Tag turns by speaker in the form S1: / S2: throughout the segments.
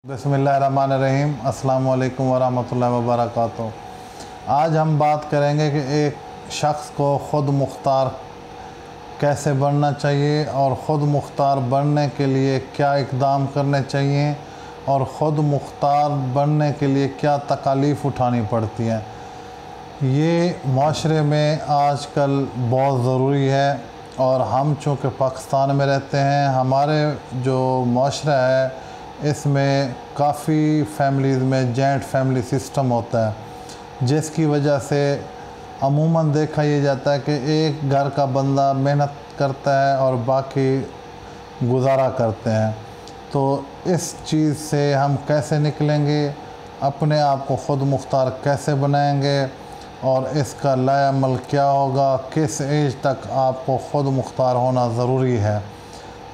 S1: बिस्मिल्लाहिर्रहमानिर्रहीम। अस्सलाम वालेकुम वरहमतुल्लाहि वबरकातुहू। आज हम बात करेंगे कि एक शख्स को ख़ुद मुख्तार कैसे बनना चाहिए और ख़ुद मुख्तार बनने के लिए क्या इक़दाम करने चाहिए और ख़ुद मुख्तार बनने के लिए क्या तकालीफ़ उठानी पड़ती हैं। ये माशरे में आजकल बहुत ज़रूरी है और हम चूँकि पाकिस्तान में रहते हैं, हमारे जो माशरा है इसमें काफ़ी फैमिलीज़ में जॉइंट फैमिली सिस्टम होता है, जिसकी वजह से अमूमन देखा ये जाता है कि एक घर का बंदा मेहनत करता है और बाकी गुजारा करते हैं। तो इस चीज़ से हम कैसे निकलेंगे, अपने आप को ख़ुद मुख्तार कैसे बनाएंगे और इसका लाए अमल क्या होगा, किस एज तक आपको ख़ुद मुख्तार होना ज़रूरी है।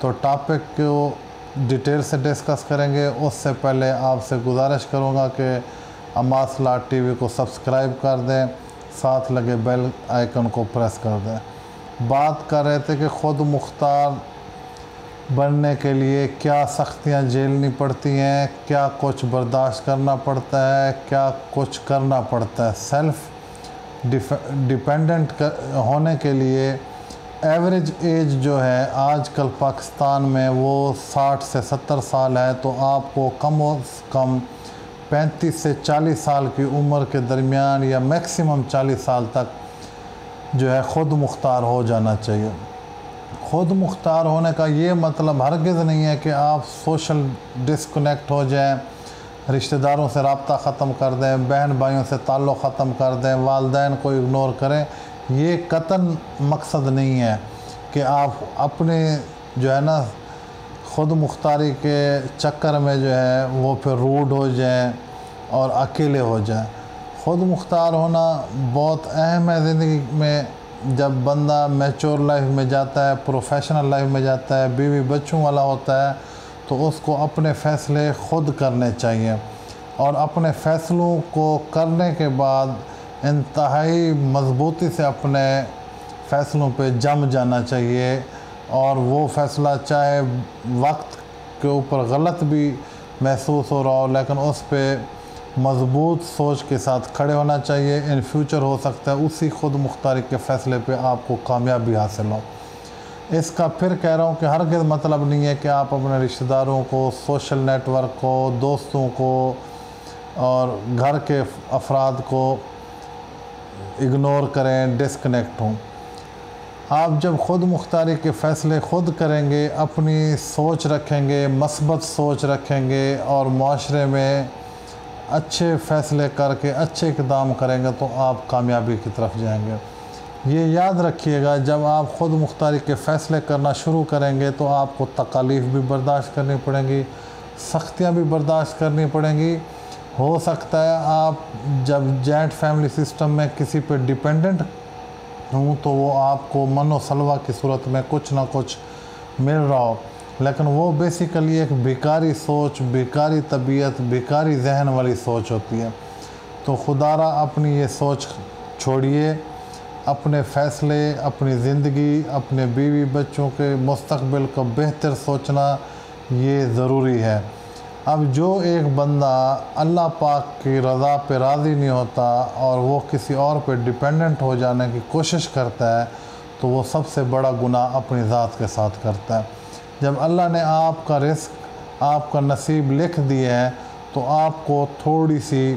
S1: तो टॉपिक को डिटेल से डिस्कस करेंगे। उससे पहले आपसे गुजारिश करूँगा कि अम्मास लाट टीवी को सब्सक्राइब कर दें, साथ लगे बेल आइकन को प्रेस कर दें। बात कर रहे थे कि ख़ुद मुख्तार बनने के लिए क्या सख्तियाँ झेलनी पड़ती हैं, क्या कुछ बर्दाश्त करना पड़ता है, क्या कुछ करना पड़ता है। सेल्फ़ डिपेंडेंट होने के लिए एवरेज एज जो है आजकल पाकिस्तान में वो 60 से 70 साल है। तो आपको कम से कम 35 से 40 साल की उम्र के दरमियान या मैक्सिमम 40 साल तक जो है ख़ुद मुख्तार हो जाना चाहिए। ख़ुद मुख्तार होने का ये मतलब हरगिज़ नहीं है कि आप सोशल डिस्कनेक्ट हो जाएं, रिश्तेदारों से रब्ता ख़त्म कर दें, बहन भाइयों से ताल्लुक़ ख़त्म कर दें, वालिदैन को इग्नोर करें। ये कतन मकसद नहीं है कि आप अपने जो है ना ख़ुद मुख्तारी के चक्कर में जो है वो फिर रूड हो जाएं और अकेले हो जाएं। ख़ुद मुख्तार होना बहुत अहम है ज़िंदगी में। जब बंदा मैच्योर लाइफ में जाता है, प्रोफेशनल लाइफ में जाता है, बीवी बच्चों वाला होता है, तो उसको अपने फ़ैसले ख़ुद करने चाहिए और अपने फ़ैसलों को करने के बाद इंतहाई मज़बूती से अपने फ़ैसलों पे जम जाना चाहिए। और वो फ़ैसला चाहे वक्त के ऊपर गलत भी महसूस हो रहा हो, लेकिन उस पे मज़बूत सोच के साथ खड़े होना चाहिए। इन फ्यूचर हो सकता है उसी ख़ुद मुख्तारी के फ़ैसले पे आपको कामयाबी हासिल हो। इसका फिर कह रहा हूँ कि हरगिज़ मतलब नहीं है कि आप अपने रिश्तेदारों को, सोशल नेटवर्क को, दोस्तों को और घर के अफराद को इग्नोर करें, डिस्कनेक्ट हों। आप जब ख़ुद मुख्तारी के फ़ैसले ख़ुद करेंगे, अपनी सोच रखेंगे, मस्बत सोच रखेंगे और माशरे में अच्छे फ़ैसले करके अच्छे इक़दाम करेंगे तो आप कामयाबी की तरफ जाएंगे। ये याद रखिएगा, जब आप ख़ुद मुख्तारी के फ़ैसले करना शुरू करेंगे तो आपको तकालीफ़ भी बर्दाश्त करनी पड़ेंगी, सख्तियाँ भी बर्दाश्त करनी पड़ेंगी। हो सकता है आप जब जॉइंट फैमिली सिस्टम में किसी पे डिपेंडेंट हूँ तो वो आपको मनो सलवा की सूरत में कुछ ना कुछ मिल रहा हो, लेकिन वो बेसिकली एक भिखारी सोच, भिखारी तबीयत, भिखारी जहन वाली सोच होती है। तो खुदारा अपनी ये सोच छोड़िए, अपने फ़ैसले, अपनी ज़िंदगी, अपने बीवी बच्चों के मुस्तक़बिल को बेहतर सोचना ये ज़रूरी है। अब जो एक बंदा अल्लाह पाक की रज़ा पे राज़ी नहीं होता और वो किसी और पे डिपेंडेंट हो जाने की कोशिश करता है तो वो सबसे बड़ा गुनाह अपनी ज़ात के साथ करता है। जब अल्लाह ने आपका रिस्क, आपका नसीब लिख दिया है तो आपको थोड़ी सी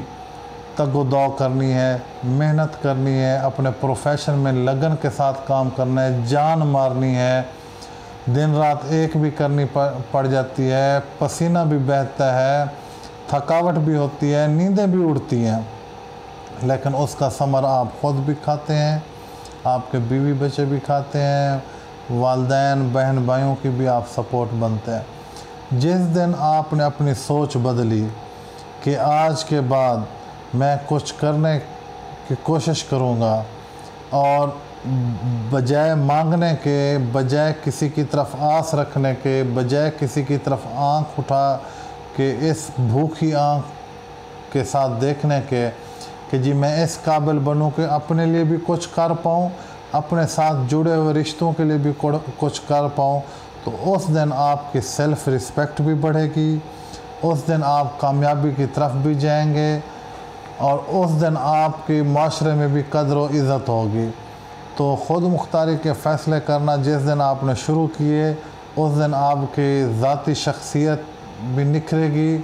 S1: तगो-दौ करनी है, मेहनत करनी है, अपने प्रोफेशन में लगन के साथ काम करना है, जान मारनी है, दिन रात एक भी करनी पड़ जाती है, पसीना भी बहता है, थकावट भी होती है, नींदें भी उड़ती हैं, लेकिन उसका समर आप ख़ुद भी खाते हैं, आपके बीवी बच्चे भी खाते हैं, वालिदैन बहन भाइयों की भी आप सपोर्ट बनते हैं। जिस दिन आपने अपनी सोच बदली कि आज के बाद मैं कुछ करने की कोशिश करूँगा और बजाय मांगने के, बजाय किसी की तरफ आस रखने के, बजाय किसी की तरफ आंख उठा के इस भूखी आंख के साथ देखने के कि जी मैं इस काबिल बनूं कि अपने लिए भी कुछ कर पाऊँ, अपने साथ जुड़े हुए रिश्तों के लिए भी कुछ कर पाऊँ, तो उस दिन आपकी सेल्फ़ रिस्पेक्ट भी बढ़ेगी, उस दिन आप कामयाबी की तरफ भी जाएंगे और उस दिन आपकी माशरे में भी कदर व इज़्ज़त होगी। तो ख़ुद मुख्तारी के फ़ैसले करना जिस दिन आपने शुरू किए उस दिन आपकी ज़ाती शख्सियत भी निखरेगी,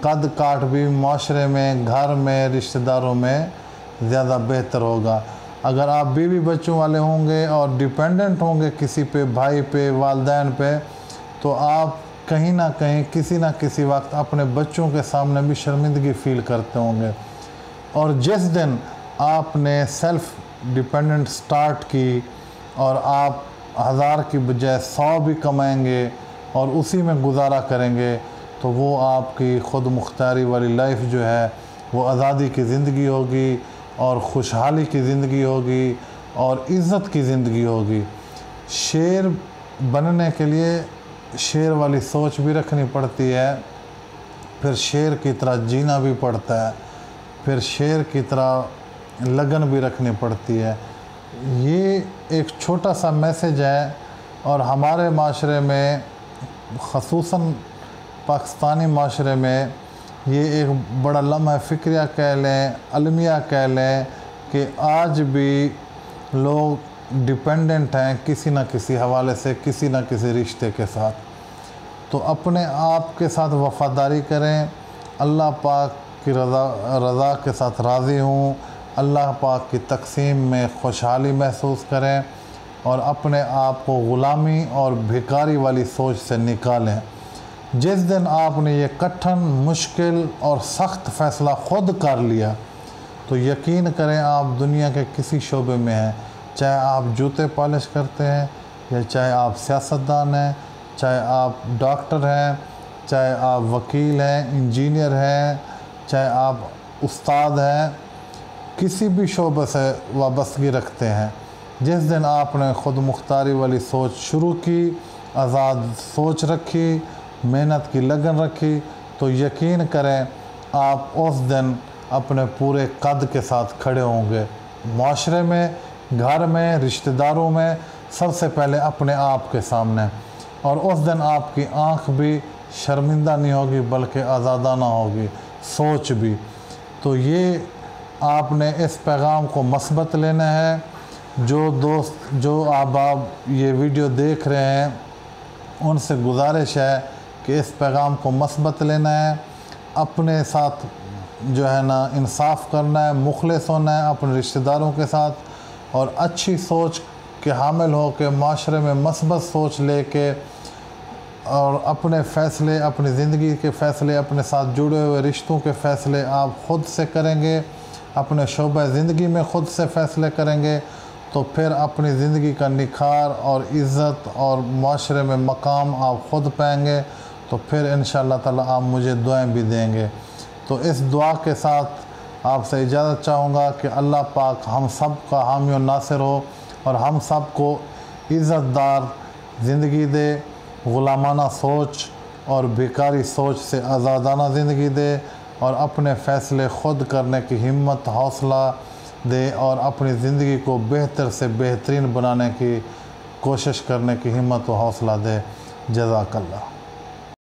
S1: कद काठ भी माशरे में, घर में, रिश्तेदारों में ज़्यादा बेहतर होगा। अगर आप बीवी बच्चों वाले होंगे और डिपेंडेंट होंगे किसी पे, भाई पे, वालिदैन पे, तो आप कहीं ना कहीं किसी ना किसी वक्त अपने बच्चों के सामने भी शर्मिंदगी फ़ील करते होंगे। और जिस दिन आपने सेल्फ़ डिपेंडेंट स्टार्ट की और आप 1000 की बजाय 100 भी कमाएंगे और उसी में गुजारा करेंगे, तो वो आपकी ख़ुद मुख्तारी वाली लाइफ जो है वो आज़ादी की ज़िंदगी होगी और खुशहाली की ज़िंदगी होगी और इज़्ज़त की ज़िंदगी होगी। शेर बनने के लिए शेर वाली सोच भी रखनी पड़ती है, फिर शेर की तरह जीना भी पड़ता है, फिर शेर की तरह लगन भी रखनी पड़ती है। ये एक छोटा सा मैसेज है और हमारे माशरे में, ख़ुसूसन पाकिस्तानी माशरे में, ये एक बड़ा लम्हा फ़िक्रिया कह लें, अलमिया कह लें कि आज भी लोग डिपेंडेंट हैं किसी न किसी हवाले से, किसी न किसी रिश्ते के साथ। तो अपने आप के साथ वफ़ादारी करें, अल्लाह पाक की रज़ा के साथ राज़ी हूँ, अल्लाह पाक की तक़सीम में खुशहाली महसूस करें और अपने आप को ग़ुलामी और भिखारी वाली सोच से निकालें। जिस दिन आपने ये कठिन, मुश्किल और सख्त फ़ैसला ख़ुद कर लिया तो यकीन करें आप दुनिया के किसी शोबे में हैं, चाहे आप जूते पॉलिश करते हैं या चाहे आप सियासतदान हैं, चाहे आप डॉक्टर हैं, चाहे आप वकील हैं, इंजीनियर हैं, चाहे आप उस्ताद हैं, किसी भी शोबे से वाबस्तगी रखते हैं। जिस दिन आपने ख़ुद मुख्तारी वाली सोच शुरू की, आज़ाद सोच रखी, मेहनत की लगन रखी, तो यकीन करें आप उस दिन अपने पूरे कद के साथ खड़े होंगे, माशरे में, घर में, रिश्तेदारों में, सबसे पहले अपने आप के सामने। और उस दिन आपकी आँख भी शर्मिंदा नहीं होगी बल्कि आज़ादाना होगी, सोच भी। तो ये आपने इस पैगाम को मस्बत लेना है। जो दोस्त, जो अहबाब ये वीडियो देख रहे हैं, उनसे गुजारिश है कि इस पैगाम को मस्बत लेना है, अपने साथ जो है ना इंसाफ करना है, मुखलिस होना है अपने रिश्तेदारों के साथ और अच्छी सोच के हामिल हो के माशरे में मस्बत सोच लेके और अपने फ़ैसले, अपनी ज़िंदगी के फ़ैसले, अपने साथ जुड़े हुए रिश्तों के फ़ैसले आप ख़ुद से करेंगे, अपने शोबे ज़िंदगी में ख़ुद से फ़ैसले करेंगे, तो फिर अपनी ज़िंदगी का निखार और इज़्ज़त और माशरे में मकाम आप ख़ुद पाएंगे। तो फिर इंशाअल्लाह ताला आप मुझे दुआएं भी देंगे। तो इस दुआ के साथ आपसे इजाज़त चाहूँगा कि अल्लाह पाक हम सब का हामी और नासिर हो और हम सब को इज़्ज़तदार ज़िंदगी दे, ग़ुलामाना सोच और भिखारी सोच से आज़ादाना ज़िंदगी दे और अपने फ़ैसले ख़ुद करने की हिम्मत, हौसला दे और अपनी ज़िंदगी को बेहतर से बेहतरीन बनाने की कोशिश करने की हिम्मत व हौसला दे। जज़ाकल्लाह।